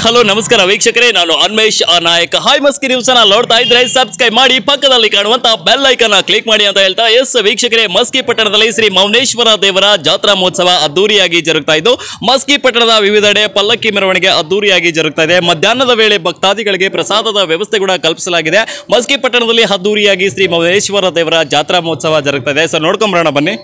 Hello ನಮಸ್ಕಾರ ವೀಕ್ಷಕರೇ, ನಾನು ಅನ್ಮೇಶ್ ನಾಯಕ್. ಹಾಯ್ ಮಸ್ಕಿ ನ್ಯೂಸ್ ಅನ್ನ ನೋಡ್ತಾ ಇದ್ರೆ ಸಬ್ಸ್ಕ್ರೈಬ್ ಮಾಡಿ, ಪಕ್ಕದಲ್ಲಿ ಕಾಣುವಂತ ಬೆಲ್ ಐಕಾನ್ ಕ್ಲಿಕ್ ಮಾಡಿ ಅಂತ ಹೇಳ್ತಾ ಎಸ್ ವೀಕ್ಷಕರೇ, ಮಸ್ಕಿ ಪಟ್ಟಣದಲ್ಲಿ ಶ್ರೀ ಮೌನೇಶ್ವರ ದೇವರ ಜಾತ್ರಾ ಮಹೋತ್ಸವ ಅದ್ದೂರಿಯಾಗಿ ಜರುಗ್ತಾ ಇದ್ದು, ಮಸ್ಕಿ ಪಟ್ಟಣದ ವಿವಿಧೆಡೆ ಪಲ್ಲಕ್ಕಿ ಮೆರವಣಿಗೆ ಅದ್ದೂರಿಯಾಗಿ ಜರುಗ್ತಾ ಇದೆ. ಮಧ್ಯಾಹ್ನದ ವೇಳೆ ಭಕ್ತಾದಿಗಳಿಗೆ ಪ್ರಸಾದದ ವ್ಯವಸ್ಥೆ ಕೂಡ ಕಲ್ಪಿಸಲಾಗಿದೆ. ಮಸ್ಕಿ ಪಟ್ಟಣದಲ್ಲಿ ಅದ್ದೂರಿಯಾಗಿ ಶ್ರೀ ಮೌನೇಶ್ವರ ದೇವರ ಜಾತ್ರಾ ಮಹೋತ್ಸವ ಜರುಗ್ತಾ ಇದೆ. ಸೊ ನೋಡ್ಕೊಂಬರೋಣ ಬನ್ನಿ.